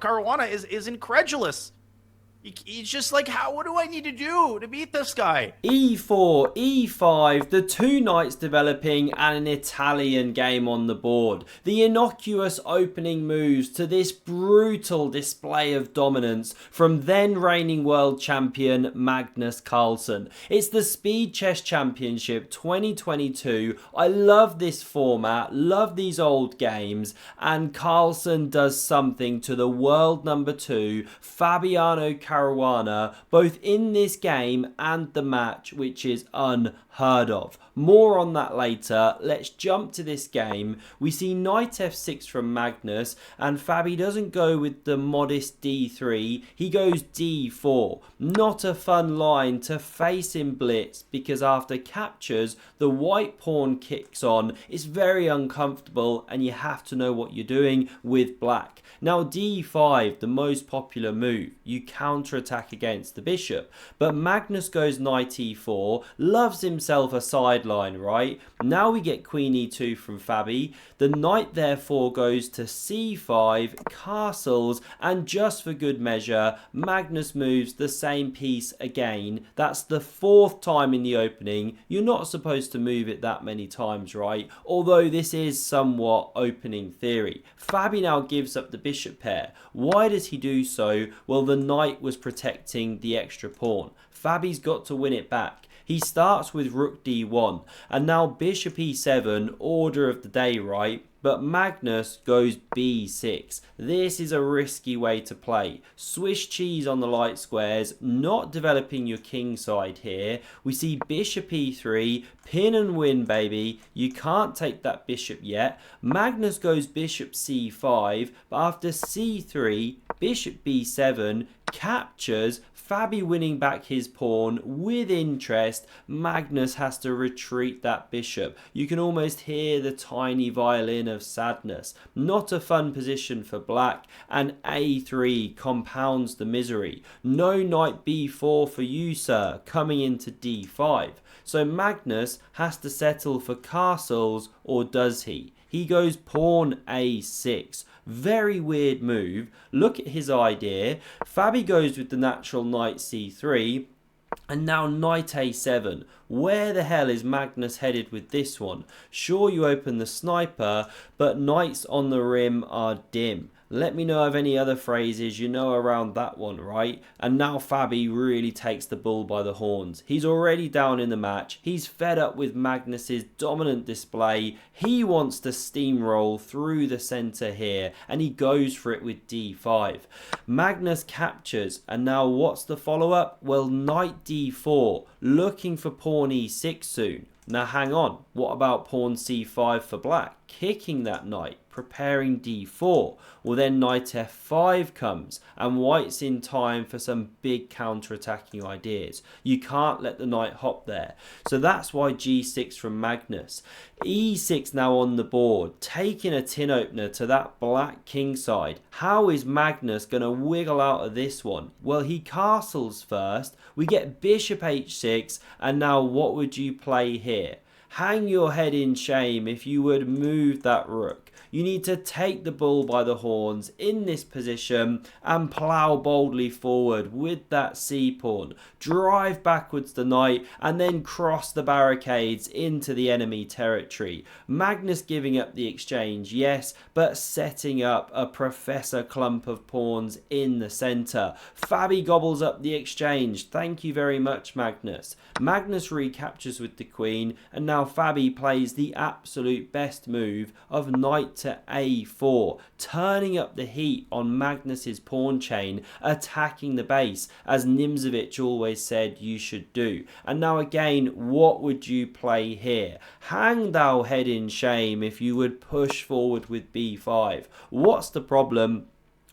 Caruana is incredulous. He's just like, how? What do I need to do to beat this guy? E4, E5, the two knights developing and an Italian game on the board. The innocuous opening moves to this brutal display of dominance from then reigning world champion Magnus Carlsen. It's the Speed Chess Championship 2022. I love this format, love these old games, and Carlsen does something to the world number 2, Fabiano Caruana, both in this game and the match, which is unheard of. More on that later. Let's jump to this game. We see knight f6 from Magnus, and Fabi doesn't go with the modest d3, he goes d4. Not a fun line to face in blitz, because after captures, the white pawn kicks on. It's very uncomfortable, and you have to know what you're doing with black. Now d5, the most popular move. You counter-attack against the bishop, but Magnus goes knight e4, loves himself a sideline, right? Now we get queen e2 from Fabi. The knight therefore goes to c5, castles, and just for good measure, Magnus moves the same piece again. That's the 4th time in the opening. You're not supposed to move it that many times, right? Although this is somewhat opening theory. Fabi now gives up the bishop pair. Why does he do so? Well, the knight was protecting the extra pawn. Fabi's got to win it back. He starts with rook d1, and now bishop e7, order of the day, right? But Magnus goes b6. This is a risky way to play. Swiss cheese on the light squares, not developing your king side here. We see bishop e3, pin and win, baby. You can't take that bishop yet. Magnus goes bishop c5, but after c3, bishop b7, captures, Fabi winning back his pawn with interest. Magnus has to retreat that bishop. You can almost hear the tiny violin of sadness. Not a fun position for black, and a3 compounds the misery. No knight b4 for you, sir, coming into d5. So Magnus has to settle for castles, or does he? He goes pawn a6. Very weird move. Look at his idea. Fabi goes with the natural knight c3. And now knight a7. Where the hell is Magnus headed with this one? Sure, you open the sniper, but knights on the rim are dim. Let me know of any other phrases you know around that one, right? And now Fabi really takes the bull by the horns. He's already down in the match. He's fed up with Magnus's dominant display. He wants to steamroll through the centre here, and he goes for it with d5. Magnus captures, and now what's the follow-up? Well, knight d4, looking for pawn e6 soon. Now hang on, what about pawn c5 for black? Kicking that knight, preparing d4. Well, then knight f5 comes, and white's in time for some big counter-attacking ideas. You can't let the knight hop there. So that's why g6 from Magnus. e6 now on the board, taking a tin opener to that black king side. How is Magnus going to wiggle out of this one? Well, he castles first. We get bishop h6, and now what would you play here? Hang your head in shame if you would move that rook. You need to take the bull by the horns in this position and plough boldly forward with that c-pawn. Drive backwards the knight and then cross the barricades into the enemy territory. Magnus giving up the exchange, yes, but setting up a professor clump of pawns in the centre. Fabi gobbles up the exchange. Thank you very much, Magnus. Magnus recaptures with the queen, and now Fabi plays the absolute best move of knight to a4, turning up the heat on Magnus's pawn chain, attacking the base, as Nimzovich always said you should do. And now again, what would you play here? Hang thou head in shame if you would push forward with b5. What's the problem?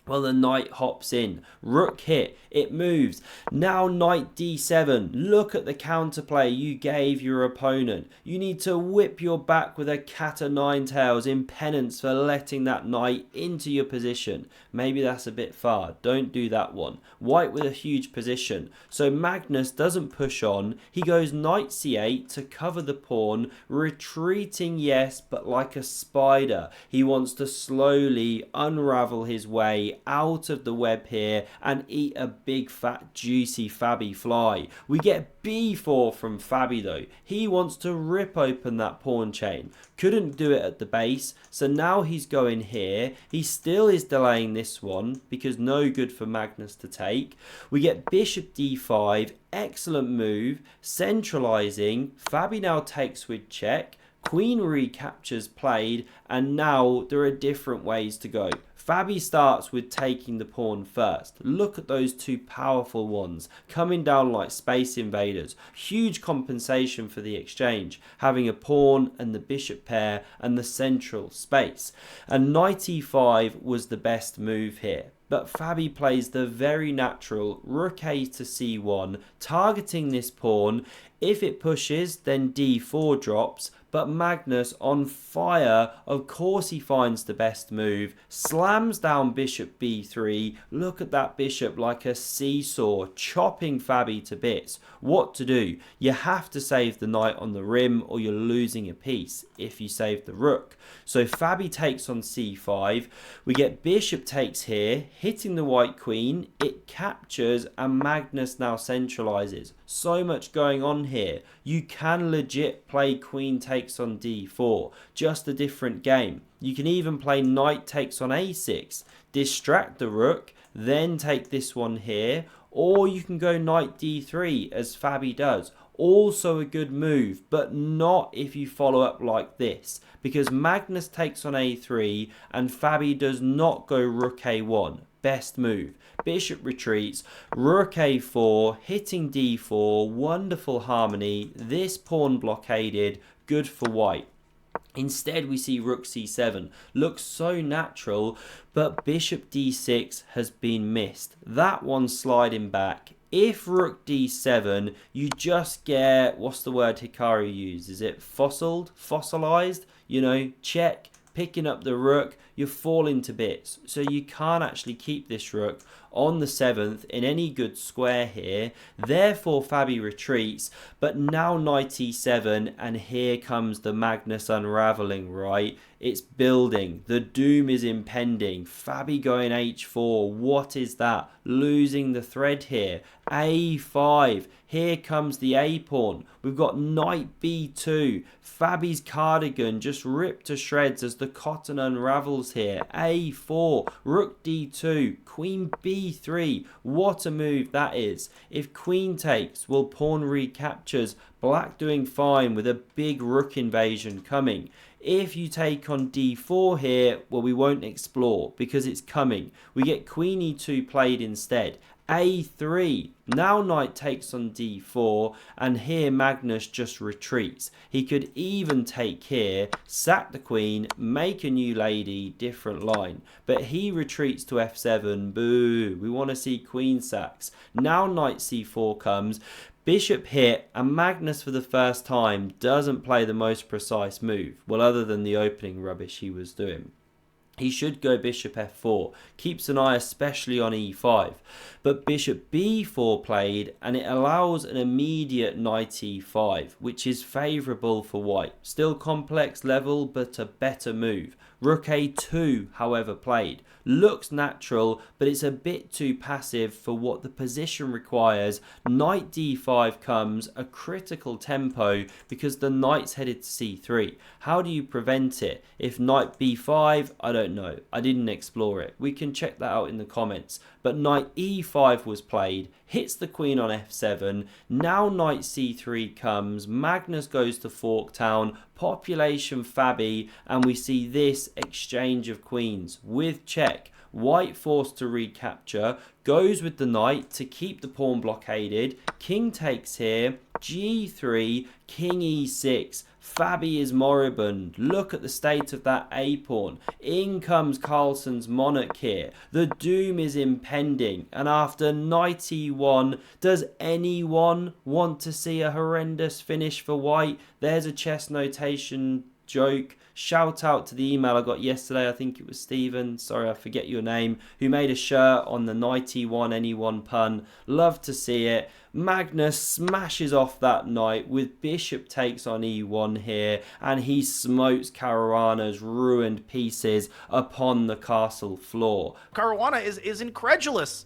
Well, the knight hops in. Rook hit. It moves. Now knight d7. Look at the counterplay you gave your opponent. You need to whip your back with a cat o' nine tails in penance for letting that knight into your position. Maybe that's a bit far. Don't do that one. White with a huge position. So Magnus doesn't push on. He goes knight c8 to cover the pawn. Retreating, yes, but like a spider. He wants to slowly unravel his way stay out of the web here and eat a big fat juicy Fabi fly. We get b4 from Fabi though. He wants to rip open that pawn chain. Couldn't do it at the base, so now he's going here. He still is delaying this one because no good for Magnus to take. We get bishop d5, excellent move, centralizing. Fabi now takes with check. Queen recaptures played, and now there are different ways to go. Fabi starts with taking the pawn first. Look at those two powerful ones coming down like space invaders. Huge compensation for the exchange, having a pawn and the bishop pair and the central space. And knight e5 was the best move here. But Fabi plays the very natural rook a to c1, targeting this pawn. If it pushes, then d4 drops. But Magnus, on fire, of course he finds the best move, slams down bishop b3. Look at that bishop like a seesaw, chopping Fabi to bits. What to do? You have to save the knight on the rim or you're losing a piece if you save the rook. So Fabi takes on c5. We get bishop takes here, hitting the white queen. It captures and Magnus now centralizes. So much going on here. You can legit play queen takes on d4, just a different game. You can even play knight takes on a6, distract the rook, then take this one here, or you can go knight d3 as Fabi does. Also a good move, but not if you follow up like this, because Magnus takes on a3 and Fabi does not go rook a1. Best move. Bishop retreats, rook a4, hitting d4, wonderful harmony. This pawn blockaded, good for white. Instead, we see rook c7. Looks so natural, but bishop d6 has been missed. That one sliding back. If rook d7, you just get, what's the word Hikaru used? Is it fossilized? You know, check. Picking up the rook, you're falling to bits. So you can't actually keep this rook on the 7th in any good square here. Therefore, Fabi retreats. But now knight e7, and here comes the Magnus unraveling, right? It's building. The doom is impending. Fabi going h4. What is that? Losing the thread here. a5. Here comes the a pawn. We've got knight b2. Fabi's cardigan just ripped to shreds as the cotton unravels here. a4. Rook d2. Queen b3. What a move that is. If queen takes, well, pawn recaptures. Black doing fine with a big rook invasion coming. If you take on d4 here, well, we won't explore because it's coming. We get queen e2 played instead. a3. Now knight takes on d4, and here Magnus just retreats. He could even take here, sack the queen, make a new lady, different line. But he retreats to f7. Boo. We want to see queen sacks. Now knight c4 comes. Bishop hit, and Magnus for the first time doesn't play the most precise move. Well, other than the opening rubbish he was doing. He should go bishop f4, keeps an eye especially on e5, but bishop b4 played, and it allows an immediate knight e5, which is favourable for white. Still complex level, but a better move. Rook a2, however, played. Looks natural, but it's a bit too passive for what the position requires. Knight d5 comes, a critical tempo, because the knight's headed to c3. How do you prevent it? If knight b5, I don't know. I didn't explore it. We can check that out in the comments. But knight e5 was played, hits the queen on f7. Now knight c3 comes, Magnus goes to Forktown, population Fabi, and we see this exchange of queens with check. White forced to recapture, goes with the knight to keep the pawn blockaded. King takes here, g3, king e6. Fabi is moribund. Look at the state of that a pawn. In comes Carlsen's monarch here. The doom is impending. And after knight e1, does anyone want to see a horrendous finish for white? There's a chess notation joke. Shout out to the email I got yesterday. I think it was Stephen. Sorry, I forget your name. Who made a shirt on the 91 anyone pun. Love to see it. Magnus smashes off that knight with bishop takes on e1 here, and he smokes Caruana's ruined pieces upon the castle floor. Caruana is incredulous.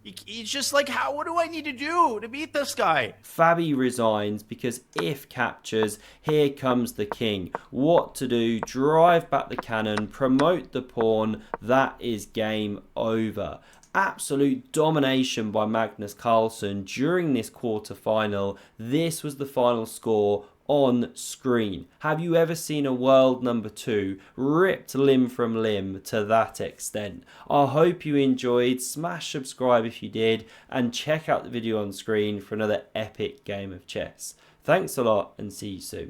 He's just like, what do I need to do to beat this guy? Fabi resigns because if captures, here comes the king. What to do? Drive back the cannon, promote the pawn. That is game over. Absolute domination by Magnus Carlsen during this quarter-final. This was the final score on screen. Have you ever seen a world number 2 ripped limb from limb to that extent? I hope you enjoyed. Smash subscribe if you did, and check out the video on screen for another epic game of chess. Thanks a lot and see you soon.